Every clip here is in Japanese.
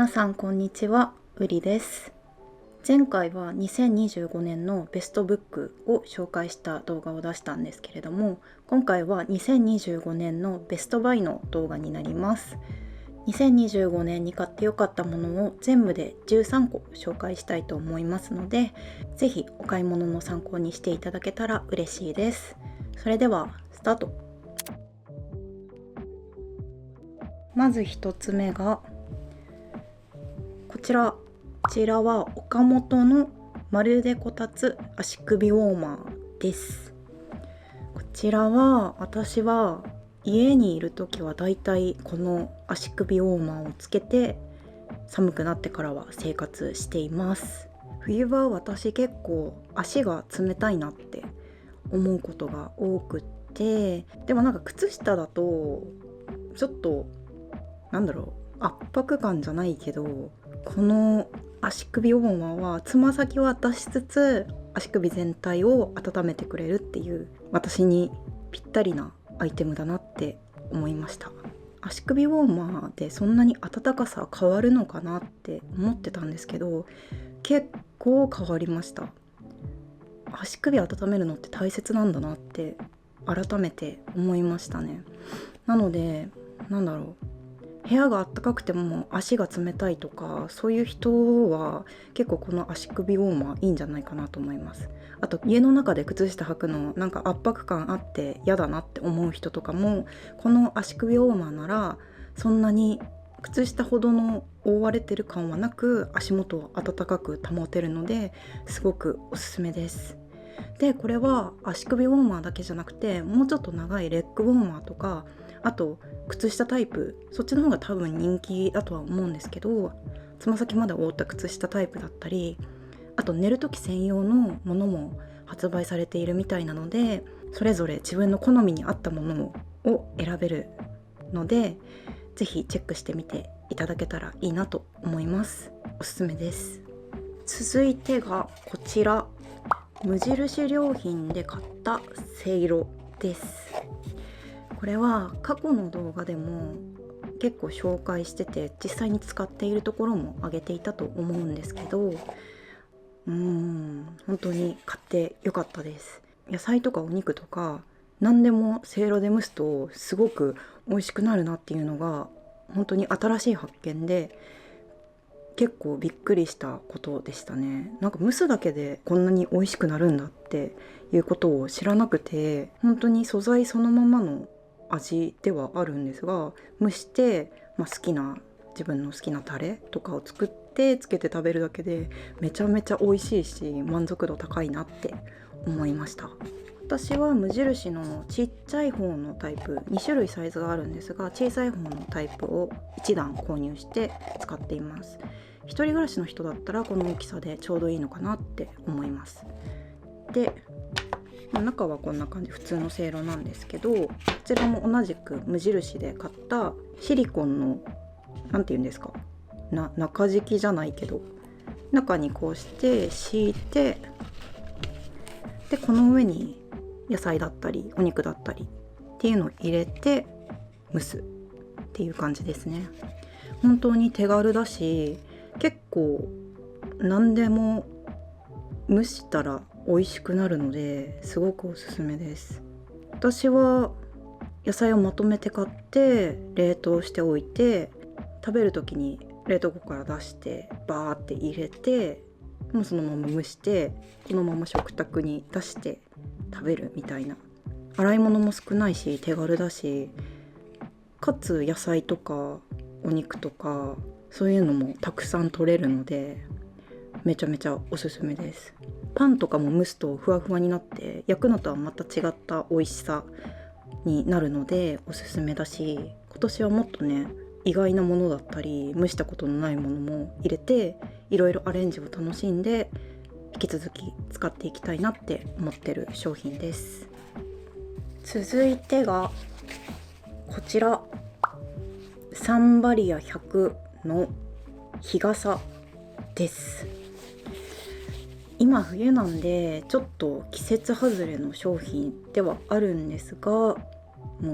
皆さんこんにちは、うりです。前回は2025年のベストブックを紹介した動画を出したんですけれども、今回は2025年のベストバイの動画になります。2025年に買ってよかったものを全部で13個紹介したいと思いますので、ぜひお買い物の参考にしていただけたら嬉しいです。それではスタート。まず1つ目がこちらは岡本のまるでこたつ足首ウォーマーです。こちらは私は家にいる時はだいたいこの足首ウォーマーをつけて寒くなってからは生活しています。冬は私結構足が冷たいなって思うことが多くって、でも靴下だとちょっと圧迫感じゃないけど、この足首ウォーマーはつま先は出しつつ足首全体を温めてくれるっていう、私にぴったりなアイテムだなって思いました。足首ウォーマーでそんなに暖かさ変わるのかなって思ってたんですけど、結構変わりました。足首温めるのって大切なんだなって改めて思いましたね。なので部屋が暖かくても足が冷たいとか、そういう人は結構この足首ウォーマーいいんじゃないかなと思います。あと家の中で靴下履くの圧迫感あって嫌だなって思う人とかも、この足首ウォーマーならそんなに靴下ほどの覆われてる感はなく足元を暖かく保てるので、すごくおすすめです。でこれは足首ウォーマーだけじゃなくて、もうちょっと長いレッグウォーマーとか、あと靴下タイプ、そっちの方が多分人気だとは思うんですけど、つま先まで覆った靴下タイプだったり、あと寝る時専用のものも発売されているみたいなので、それぞれ自分の好みに合ったものを選べるので、ぜひチェックしてみていただけたらいいなと思います。おすすめです。続いてがこちら、無印良品で買ったせいろです。これは過去の動画でも結構紹介してて、実際に使っているところも上げていたと思うんですけど、本当に買ってよかったです。野菜とかお肉とか何でもせいろで蒸すとすごく美味しくなるなっていうのが本当に新しい発見で、結構びっくりしたことでしたね。蒸すだけでこんなに美味しくなるんだっていうことを知らなくて、本当に素材そのままの味ではあるんですが、蒸して、自分の好きなタレとかを作ってつけて食べるだけでめちゃめちゃ美味しいし、満足度高いなって思いました。私は無印のちっちゃい方のタイプ、2種類サイズがあるんですが、小さい方のタイプを1段購入して使っています。一人暮らしの人だったらこの大きさでちょうどいいのかなって思います。で、中はこんな感じ、普通のせいろなんですけど、こちらも同じく無印で買ったシリコンの中敷きじゃないけど、中にこうして敷いて、でこの上に野菜だったりお肉だったりっていうのを入れて蒸すっていう感じですね。本当に手軽だし、結構何でも蒸したら美味しくなるので、すごくおすすめです。私は野菜をまとめて買って冷凍しておいて、食べる時に冷凍庫から出してバーって入れて、もうそのまま蒸して、このまま食卓に出して食べるみたいな。洗い物も少ないし手軽だし、かつ野菜とかお肉とかそういうのもたくさん取れるので、めちゃめちゃおすすめです。パンとかも蒸すとふわふわになって、焼くのとはまた違った美味しさになるのでおすすめだし、今年はもっとね、意外なものだったり蒸したことのないものも入れて、いろいろアレンジを楽しんで引き続き使っていきたいなって思ってる商品です。続いてがこちら、サンバリア100の日傘です。今冬なんでちょっと季節外れの商品ではあるんですが、も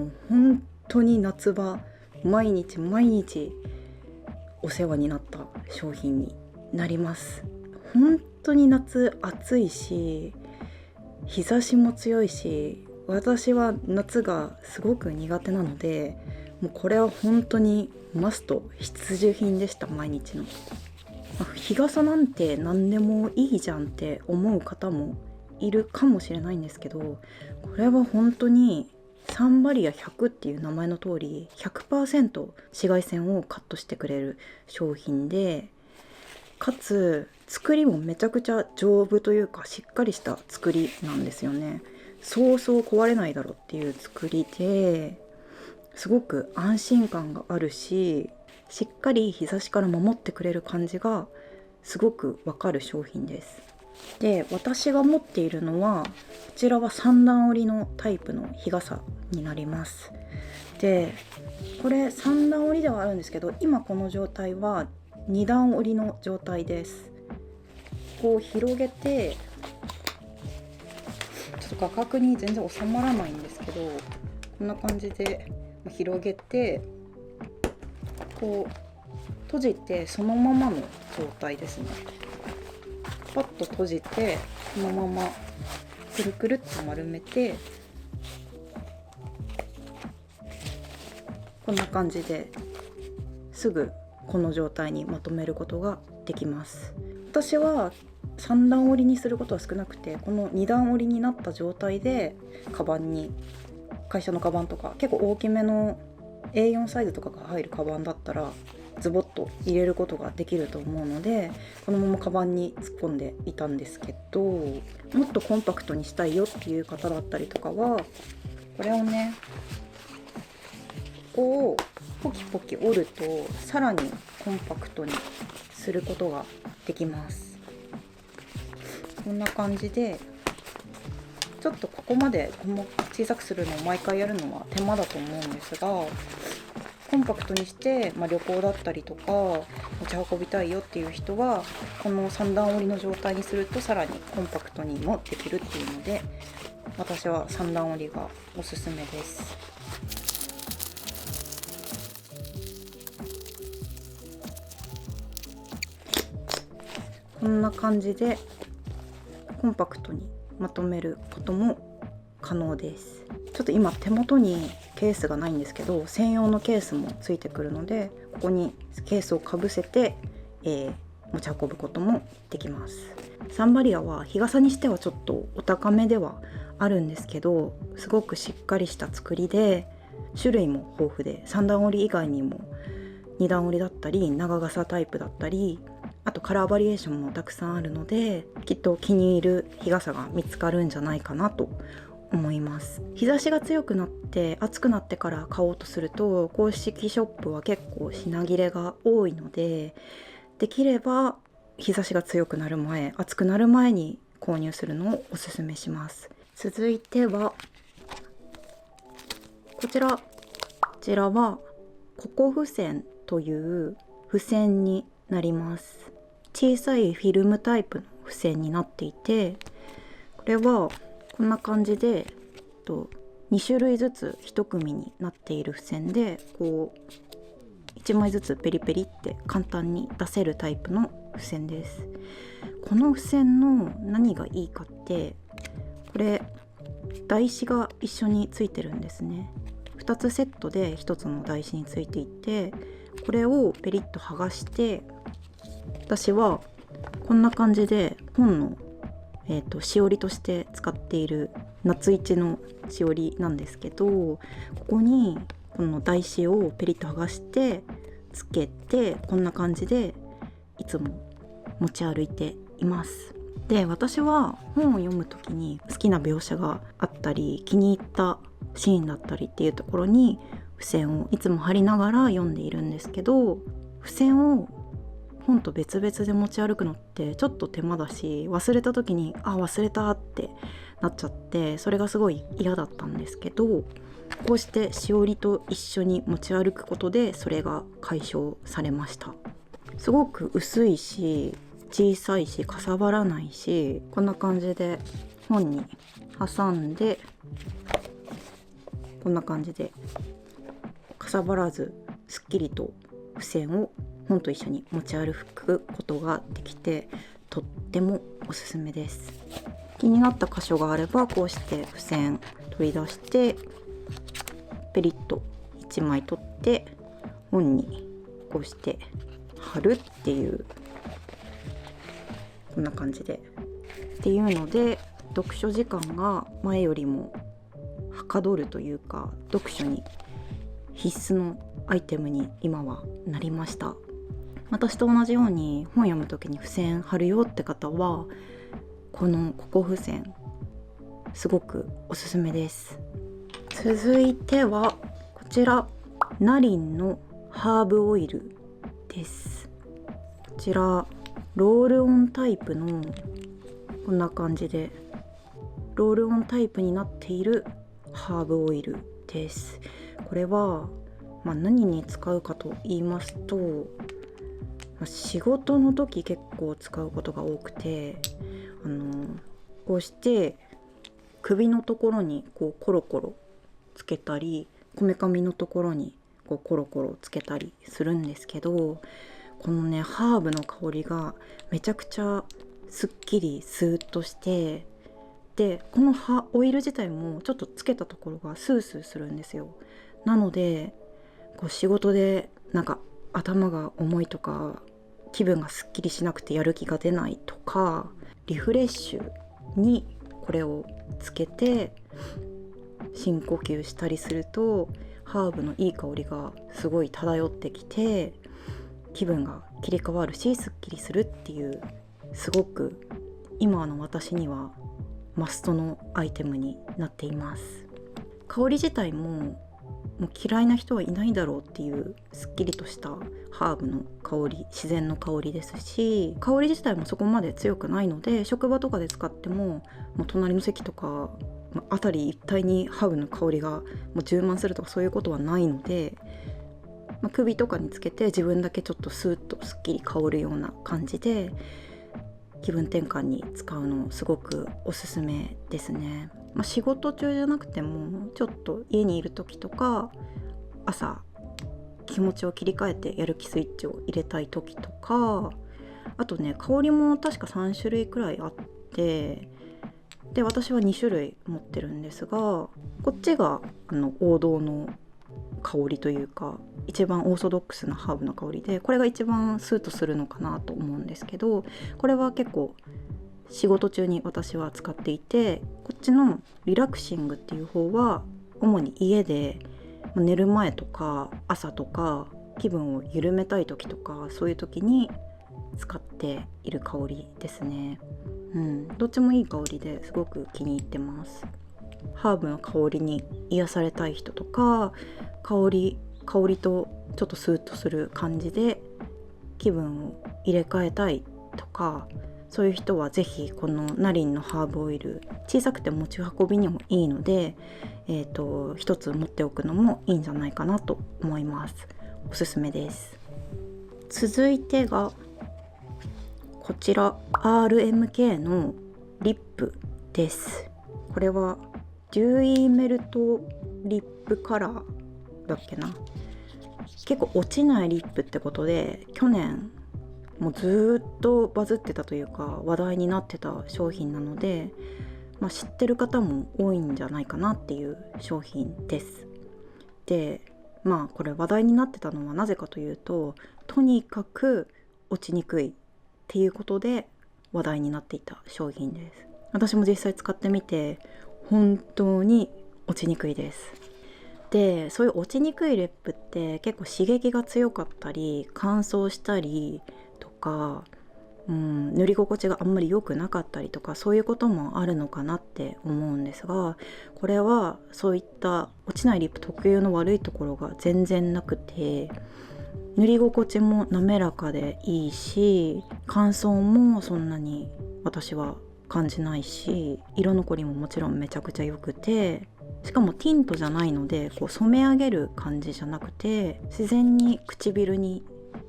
う本当に夏場毎日お世話になった商品になります。本当に夏暑いし日差しも強いし、私は夏がすごく苦手なので、もうこれは本当にマスト必需品でした。毎日の日傘なんて何でもいいじゃんって思う方もいるかもしれないんですけど、これは本当にサンバリア100っていう名前の通り 100% 紫外線をカットしてくれる商品で、かつ作りもめちゃくちゃ丈夫というかしっかりした作りなんですよね。そうそう壊れないだろうっていう作りで、すごく安心感があるし、しっかり日差しから守ってくれる感じがすごくわかる商品です。で、私が持っているのはこちらは3段織りのタイプの日傘になります。で、これ3段織りではあるんですけど、今この状態は2段織りの状態です。こう広げて、ちょっと画角に全然収まらないんですけど、こんな感じで広げて、こう閉じてそのままの状態ですね。パッと閉じてそのままくるくるっと丸めて、こんな感じですぐこの状態にまとめることができます。私は3段織りにすることは少なくて、この2段織りになった状態でカバンに、会社のカバンとか結構大きめの A4 サイズとかが入るカバンだったらズボッと入れることができると思うので、このままカバンに突っ込んでいたんですけど、もっとコンパクトにしたいよっていう方だったりとかは、これをね、ここをポキポキ折るとさらにコンパクトにすることができます。こんな感じで、ちょっとここまで小さくするのを毎回やるのは手間だと思うんですが、コンパクトにして、旅行だったりとか持ち運びたいよっていう人はこの3段織りの状態にするとさらにコンパクトにもできるっていうので、私は3段織りがおすすめです。こんな感じでコンパクトにまとめることも可能です。ちょっと今手元にケースがないんですけど、専用のケースもついてくるので、ここにケースをかぶせて、持ち運ぶこともできます。サンバリアは日傘にしてはちょっとお高めではあるんですけど、すごくしっかりした作りで種類も豊富で、3段織り以外にも2段織りだったり長傘タイプだったり、あとカラーバリエーションもたくさんあるので、きっと気に入る日傘が見つかるんじゃないかなと思います。日差しが強くなって暑くなってから買おうとすると、公式ショップは結構品切れが多いので、できれば日差しが強くなる前、暑くなる前に購入するのをおすすめします。続いてはこちらはココ付箋という付箋になります。小さいフィルムタイプの付箋になっていて、これはこんな感じで2種類ずつ1組になっている付箋で、こう1枚ずつペリペリって簡単に出せるタイプの付箋です。この付箋の何がいいかって、これ台紙が一緒についてるんですね。2つセットで1つの台紙についていて、これをペリッと剥がして、私はこんな感じで本の、しおりとして使っている夏一のしおりなんですけど、ここにこの台紙をペリッと剥がしてつけて、こんな感じでいつも持ち歩いています。で、私は本を読むときに好きな描写があったり、気に入ったシーンだったりっていうところに付箋をいつも貼りながら読んでいるんですけど、付箋を本と別々で持ち歩くのってちょっと手間だし、忘れた時に忘れたってなっちゃって、それがすごい嫌だったんですけど、こうしてしおりと一緒に持ち歩くことでそれが解消されました。すごく薄いし小さいしかさばらないし、こんな感じで本に挟んで、こんな感じでかさばらずすっきりと付箋を本と一緒に持ち歩くことができてとってもおすすめです。気になった箇所があればこうして付箋取り出してペリッと1枚取って本にこうして貼るっていう、こんな感じでっていうので、読書時間が前よりもはかどるというか、読書に必須のアイテムに今はなりました。私と同じように本読む時に付箋貼るよって方はこのココ付箋すごくおすすめです。続いてはこちら、ナリンのハーブオイルです。こちらロールオンタイプのこんな感じでロールオンタイプになっているハーブオイルです。これは、何に使うかと言いますと、仕事の時結構使うことが多くて、こうして首のところにこうコロコロつけたり、こめかみのところにこうコロコロつけたりするんですけど、このねハーブの香りがめちゃくちゃすっきりスーッとして、でこのオイル自体もちょっとつけたところがスースーするんですよ。なのでこう仕事でなんか頭が重いとか気分がすっきりしなくてやる気が出ないとか、リフレッシュにこれをつけて深呼吸したりするとハーブのいい香りがすごい漂ってきて気分が切り替わるしすっきりするっていう、すごく今の私にはマストのアイテムになっています。香り自体もう嫌いな人はいないだろうっていうすっきりとしたハーブの香り、自然の香りですし、香り自体もそこまで強くないので職場とかで使っても、隣の席とか辺り一帯にハーブの香りがもう充満するとかそういうことはないので、首とかにつけて自分だけちょっとスーッとすっきり香るような感じで気分転換に使うのすごくおすすめですね。仕事中じゃなくてもちょっと家にいる時とか朝気持ちを切り替えてやる気スイッチを入れたい時とか、あとね香りも確か3種類くらいあって、で私は2種類持ってるんですが、こっちが王道の香りというか一番オーソドックスなハーブの香りで、これが一番スーッとするのかなと思うんですけど、これは結構仕事中に私は使っていて、こっちのリラクシングっていう方は主に家で寝る前とか朝とか気分を緩めたい時とかそういう時に使っている香りですね。どっちもいい香りですごく気に入ってます。ハーブの香りに癒されたい人とか、香りとちょっとスーッとする感じで気分を入れ替えたいとか、そういう人はぜひこのナリンのハーブオイル、小さくて持ち運びにもいいので、一つ持っておくのもいいんじゃないかなと思います。おすすめです。続いてがこちら RMK のリップです。これはデューイーメルトリップカラーだっけな。結構落ちないリップってことで去年もうずっとバズってたというか話題になってた商品なので、知ってる方も多いんじゃないかなっていう商品です。でこれ話題になってたのはなぜかというと、とにかく落ちにくいっていうことで話題になっていた商品です。私も実際使ってみて本当に落ちにくいです。でそういう落ちにくいリップって結構刺激が強かったり乾燥したりとか、塗り心地があんまり良くなかったりとかそういうこともあるのかなって思うんですが、これはそういった落ちないリップ特有の悪いところが全然なくて、塗り心地も滑らかでいいし、乾燥もそんなに私は感じないし、色残りももちろんめちゃくちゃ良くて、しかもティントじゃないのでこう染め上げる感じじゃなくて自然に唇に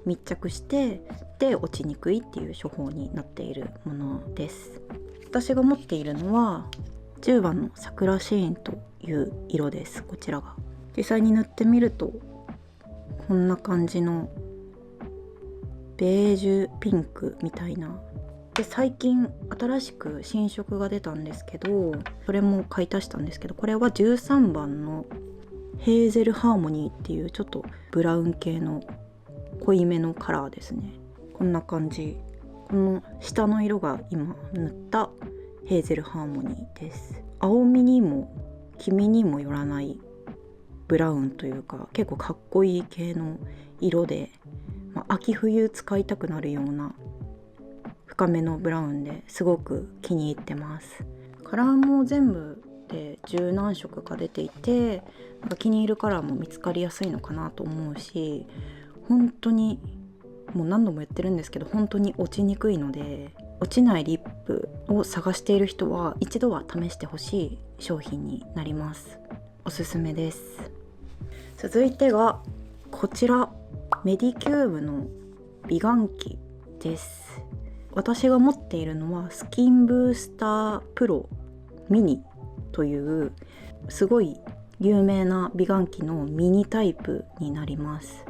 密着してで落ちにくいっていう処方になっているものです。私が持っているのは10番の桜シーンという色です。こちらが実際に塗ってみるとこんな感じのベージュピンクみたいな。で最近新しく新色が出たんですけど、それも買い足したんですけど、これは13番のヘーゼルハーモニーっていうちょっとブラウン系の濃いめのカラーですね。こんな感じ。この下の色が今塗ったヘーゼルハーモニーです。青みにも黄みにもよらないブラウンというか、結構かっこいい系の色で、秋冬使いたくなるような深めのブラウンですごく気に入ってます。カラーも全部で十何色か出ていて、なんか気に入るカラーも見つかりやすいのかなと思うし、本当にもう何度も言ってるんですけど、本当に落ちにくいので、落ちないリップを探している人は一度は試してほしい商品になります。おすすめです。続いてがこちら、メディキューブの美顔器です。私が持っているのはスキンブースタープロミニというすごい有名な美顔器のミニタイプになります。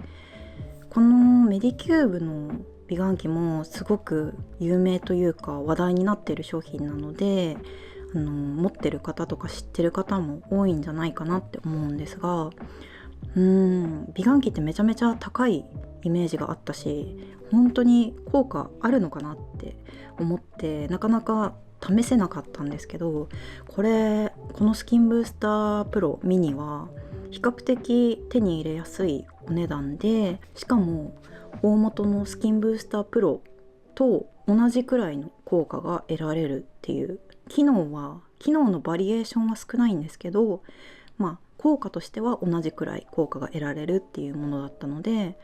このメディキューブの美顔器もすごく有名というか話題になっている商品なので、持ってる方とか知ってる方も多いんじゃないかなって思うんですが、美顔器ってめちゃめちゃ高いイメージがあったし、本当に効果あるのかなって思ってなかなか試せなかったんですけど、このスキンブースタープロミニは比較的手に入れやすいお値段で、しかも大元のスキンブースタープロと同じくらいの効果が得られるっていう、機能のバリエーションは少ないんですけど、効果としては同じくらい効果が得られるっていうものだったので、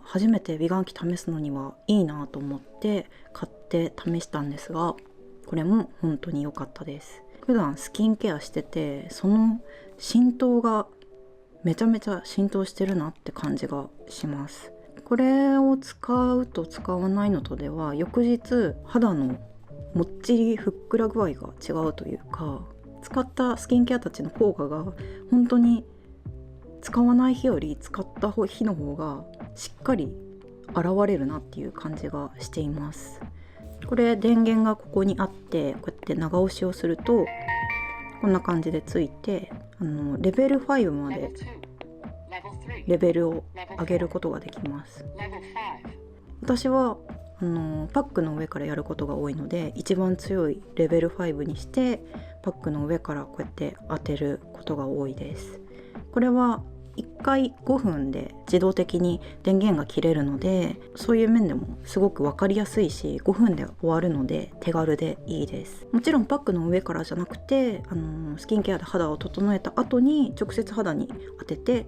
初めて美顔器試すのにはいいなと思って買って試したんですが、これも本当に良かったです。普段スキンケアしてて、その浸透がめちゃめちゃ浸透してるなって感じがします。これを使うと使わないのとでは、翌日肌のもっちりふっくら具合が違うというか、使ったスキンケアたちの効果が本当に使わない日より使った日の方がしっかり現れるなっていう感じがしています。これ電源がここにあって、こうやって長押しをするとこんな感じでついて、レベル5までレベルを上げることができます。私はパックの上からやることが多いので、一番強いレベル5にしてパックの上からこうやって当てることが多いです。これは1回5分で自動的に電源が切れるので、そういう面でもすごく分かりやすいし、5分で終わるので手軽でいいです。もちろんパックの上からじゃなくて、スキンケアで肌を整えた後に直接肌に当てて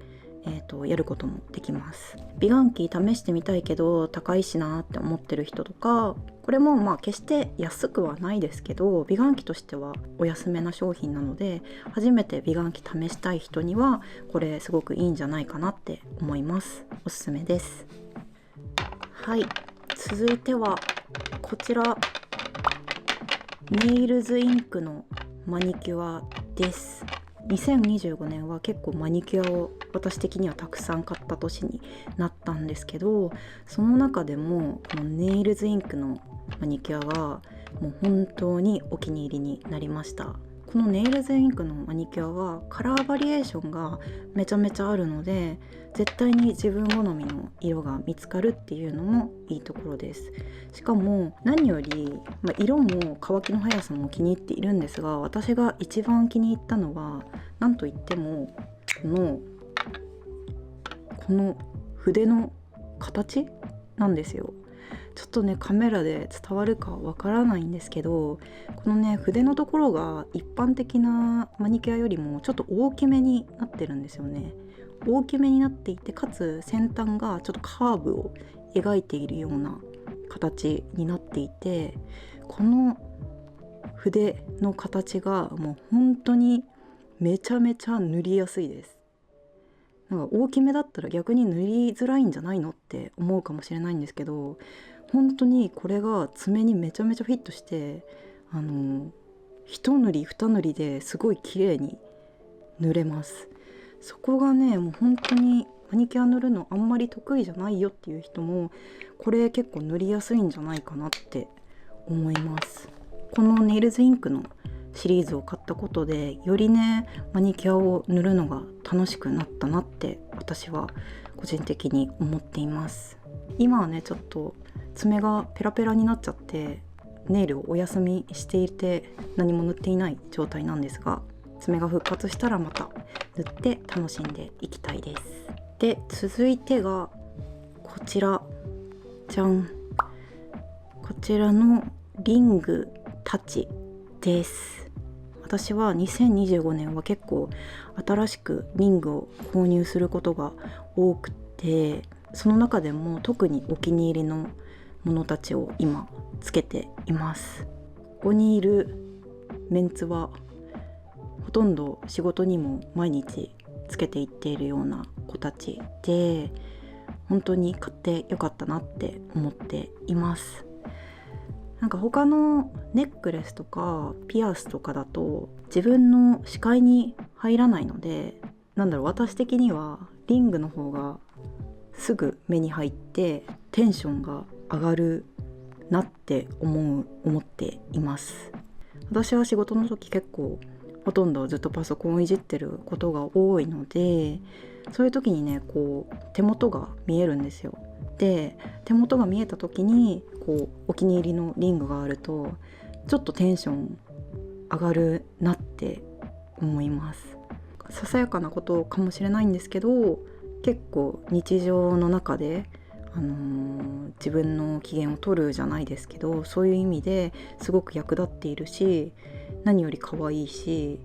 やることもできます。美顔器試してみたいけど高いしなって思ってる人とか、これも決して安くはないですけど、美顔器としてはお安めな商品なので、初めて美顔器試したい人にはこれすごくいいんじゃないかなって思います。おすすめです。はい、続いてはこちら、ネイルズインクのマニキュアです。2025年は結構マニキュアを私的にはたくさん買った年になったんですけど、その中でもこのネイルズインクのマニキュアがもう本当にお気に入りになりました。このネイルズインクのマニキュアはカラーバリエーションがめちゃめちゃあるので、絶対に自分好みの色が見つかるっていうのもいいところです。しかも何より、色も乾きの速さも気に入っているんですが、私が一番気に入ったのは何といってもこの筆の形なんですよ。ちょっとねカメラで伝わるかわからないんですけど、このね筆のところが一般的なマニキュアよりもちょっと大きめになってるんですよね。大きめになっていて、かつ先端がちょっとカーブを描いているような形になっていて、この筆の形がもう本当にめちゃめちゃ塗りやすいです。なんか大きめだったら逆に塗りづらいんじゃないのって思うかもしれないんですけど、本当にこれが爪にめちゃめちゃフィットして、一塗り二塗りですごい綺麗に塗れます。そこがねもう本当にマニキュア塗るのあんまり得意じゃないよっていう人もこれ結構塗りやすいんじゃないかなって思います。このネイルズインクのシリーズを買ったことでよりねマニキュアを塗るのが楽しくなったなって私は個人的に思っています。今はねちょっと爪がペラペラになっちゃってネイルをお休みしていて何も塗っていない状態なんですが、爪が復活したらまた塗って楽しんでいきたいです。で続いてがこちらじゃん、こちらのリングたちです。私は2025年は結構新しくリングを購入することが多くて、その中でも特にお気に入りのものたちを今つけています。ここにいるメンツはほとんど仕事にも毎日つけていっているような子たちで、本当に買ってよかったなって思っています。なんか他のネックレスとかピアスとかだと自分の視界に入らないので、私的にはリングの方がすぐ目に入ってテンションが上がるなって思っています。私は仕事の時結構ほとんどずっとパソコンをいじってることが多いので、そういう時にね手元が見えるんですよ。で手元が見えた時にお気に入りのリングがあるとちょっとテンション上がるなって思います。ささやかなことかもしれないんですけど、結構日常の中で、自分の機嫌を取るじゃないですけど、そういう意味ですごく役立っているし、何より可愛いし、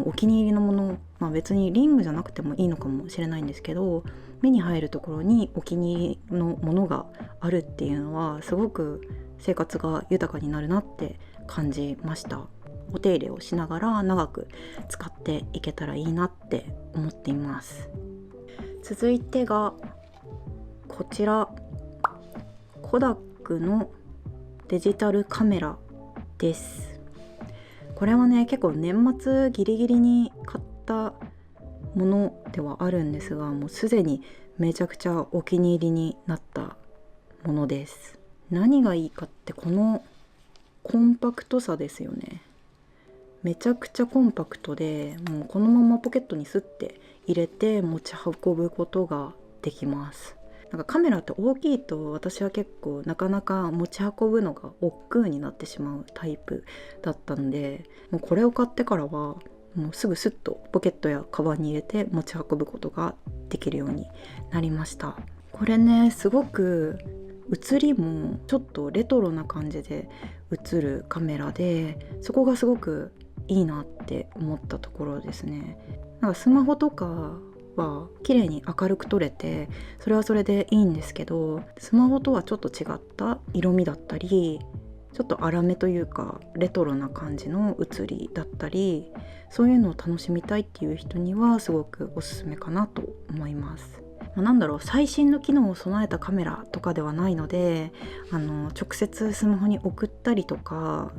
お気に入りのもの、別にリングじゃなくてもいいのかもしれないんですけど、目に入るところにお気に入りのものがあるっていうのはすごく生活が豊かになるなって感じました。お手入れをしながら長く使っていけたらいいなって思っています。続いてがこちら、コダックのデジタルカメラです。これはね結構年末ギリギリに買ったものではあるんですが、もうすでにめちゃくちゃお気に入りになったものです。何がいいかってこのコンパクトさですよね。めちゃくちゃコンパクトで、もうこのままポケットにスッて入れて持ち運ぶことができます。カメラって大きいと私は結構なかなか持ち運ぶのが億劫になってしまうタイプだったんで、もうこれを買ってからはもうすぐスッとポケットやカバンに入れて持ち運ぶことができるようになりました。これねすごく写りもちょっとレトロな感じで写るカメラで、そこがすごくいいなって思ったところですね。スマホとかは綺麗に明るく撮れてそれはそれでいいんですけど、スマホとはちょっと違った色味だったり、ちょっと粗めというかレトロな感じの写りだったり、そういうのを楽しみたいっていう人にはすごくおすすめかなと思います。最新の機能を備えたカメラとかではないので、直接スマホに送ったりとか、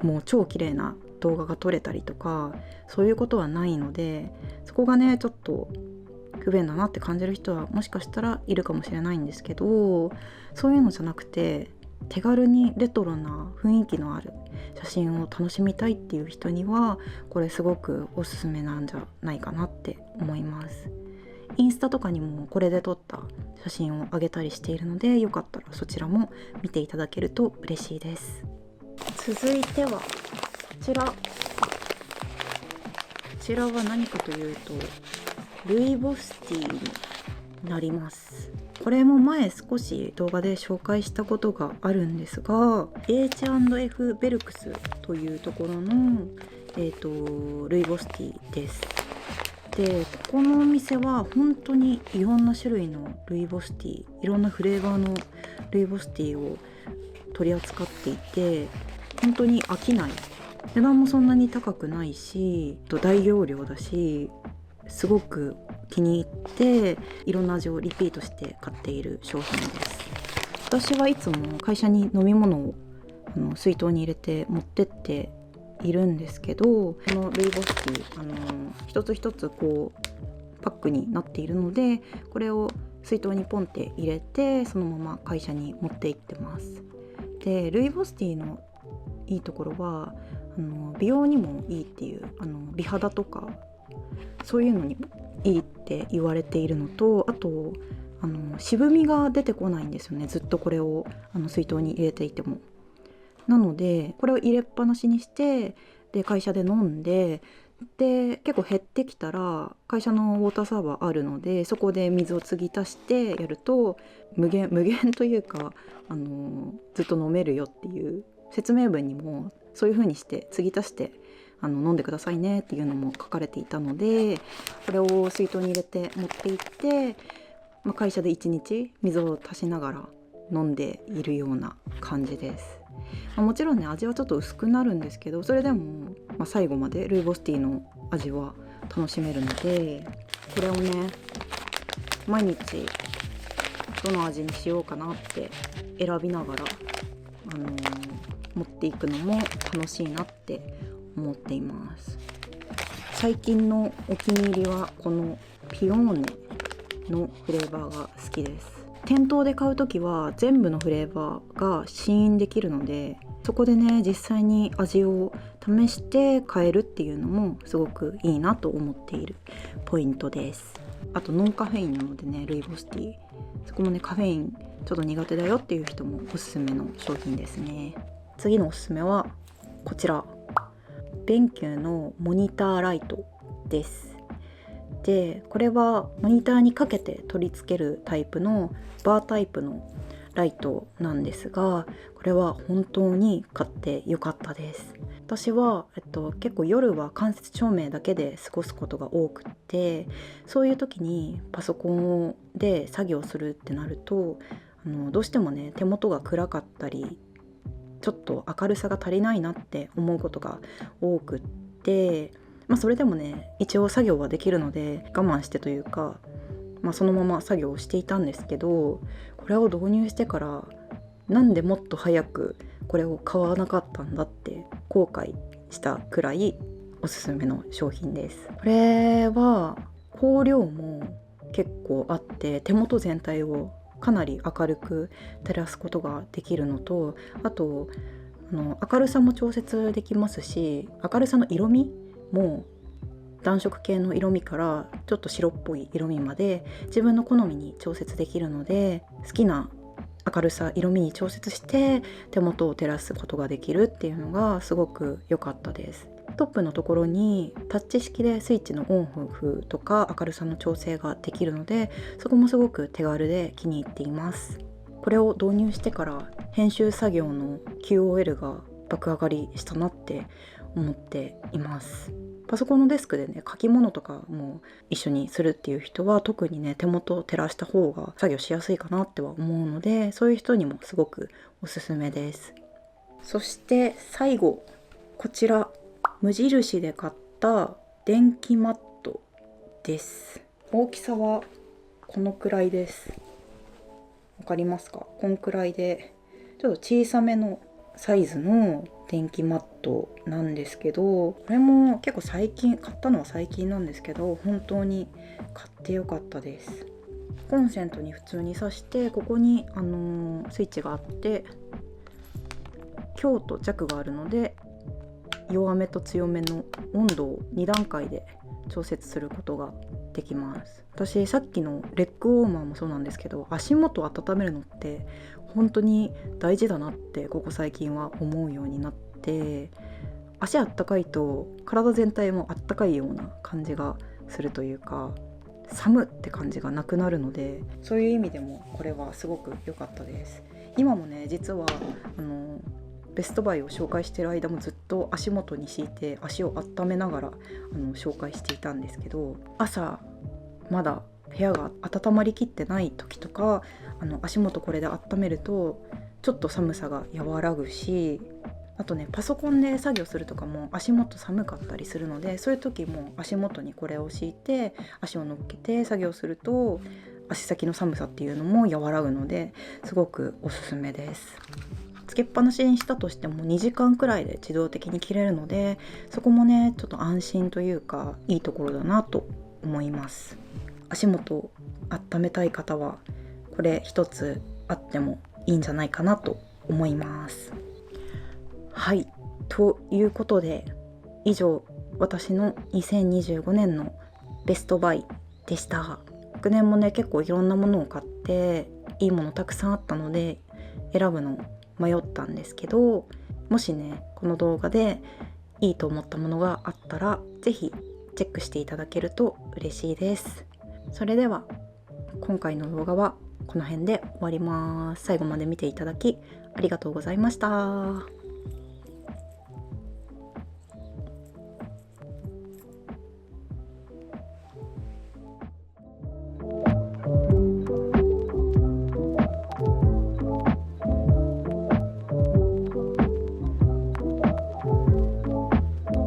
もう超綺麗な動画が撮れたりとかそういうことはないので、そこがねちょっと不便だなって感じる人はもしかしたらいるかもしれないんですけど、そういうのじゃなくて手軽にレトロな雰囲気のある写真を楽しみたいっていう人にはこれすごくおすすめなんじゃないかなって思います。インスタとかにもこれで撮った写真を上げたりしているので、よかったらそちらも見ていただけると嬉しいです。続いてはこちらは何かというとルイボスティーになります。これも前少し動画で紹介したことがあるんですが、 H&F ベルクスというところの、ルイボスティーです。でここのお店は本当にいろんな種類のルイボスティー、いろんなフレーバーのルイボスティーを取り扱っていて、本当に飽きない、値段もそんなに高くないし大容量だし、すごく気に入っていろんな味をリピートして買っている商品です。私はいつも会社に飲み物を水筒に入れて持ってっているんですけど、このルイボスティー一つ一つパックになっているので、これを水筒にポンって入れてそのまま会社に持って行ってます。でルイボスティーのいいところは美容にもいいっていう美肌とかそういうのにもいいって言われているのと、あと渋みが出てこないんですよね、ずっとこれを水筒に入れていても。なのでこれを入れっぱなしにして、で会社で飲んで、で結構減ってきたら会社のウォーターサーバーあるので、そこで水を継ぎ足してやると無限というかずっと飲めるよっていう説明文にもそういう風にして継ぎ足して飲んでくださいねっていうのも書かれていたので、これを水筒に入れて持って行って、会社で1日水を足しながら飲んでいるような感じです。もちろんね味はちょっと薄くなるんですけど、それでも、最後までルイボスティーの味は楽しめるので、これをね毎日どの味にしようかなって選びながら、持っていくのも楽しいなって思っています。最近のお気に入りはこのピオーネのフレーバーが好きです。店頭で買うときは全部のフレーバーが試飲できるので、そこでね実際に味を試して買えるっていうのもすごくいいなと思っているポイントです。あとノンカフェインなのでね、ルイボスティー、そこもねカフェインちょっと苦手だよっていう人もおすすめの商品ですね。次のおすすめはこちら、ベンキューのモニターライトです。でこれはモニターにかけて取り付けるタイプのバータイプのライトなんですが、これは本当に買ってよかったです。私は、結構夜は間接照明だけで過ごすことが多くって、そういう時にパソコンで作業するってなるとどうしてもね手元が暗かったりちょっと明るさが足りないなって思うことが多くって、それでもね一応作業はできるので我慢してというか、そのまま作業をしていたんですけど、これを導入してからなんでもっと早くこれを買わなかったんだって後悔したくらいおすすめの商品です。これは光量も結構あって手元全体をかなり明るく照らすことができるのと、あと明るさも調節できますし、明るさの色味も暖色系の色味からちょっと白っぽい色味まで自分の好みに調節できるので、好きな明るさ色味に調節して手元を照らすことができるっていうのがすごく良かったです。トップのところにタッチ式でスイッチのオンオフとか明るさの調整ができるので、そこもすごく手軽で気に入っています。これを導入してから編集作業の QOL が爆上がりしたなって思っています。パソコンのデスクでね書き物とかも一緒にするっていう人は特にね手元を照らした方が作業しやすいかなっては思うので、そういう人にもすごくおすすめです。そして最後、こちら無印で買った電気マットです。大きさはこのくらいです。わかりますか？こんくらいでちょっと小さめのサイズの電気マットなんですけど、これも結構最近買ったのは最近なんですけど、本当に買ってよかったです。コンセントに普通に挿して、ここに、スイッチがあって強と弱があるので、弱めと強めの温度を2段階で調節することができます。私さっきのレッグウォーマーもそうなんですけど、足元を温めるのって本当に大事だなってここ最近は思うようになって、足あったかいと体全体もあったかいような感じがするというか、寒って感じがなくなるので、そういう意味でもこれはすごく良かったです。今もね実はベストバイを紹介している間もずっと足元に敷いて足を温めながら紹介していたんですけど、朝まだ部屋が温まりきってない時とか足元これで温めるとちょっと寒さが和らぐし、あとねパソコンで作業するとかも足元寒かったりするので、そういう時も足元にこれを敷いて足を乗っけて作業すると足先の寒さっていうのも和らぐので、すごくおすすめです。つけっぱなしにしたとしても2時間くらいで自動的に切れるので、そこもねちょっと安心というかいいところだなと思います。足元を温めたい方はこれ一つあってもいいんじゃないかなと思います。はい、ということで以上、私の2025年のベストバイでした。昨年もね結構いろんなものを買っていいものたくさんあったので選ぶの迷ったんですけど、もしねこの動画でいいと思ったものがあったらぜひチェックしていただけると嬉しいです。それでは今回の動画はこの辺で終わります。最後まで見ていただきありがとうございました。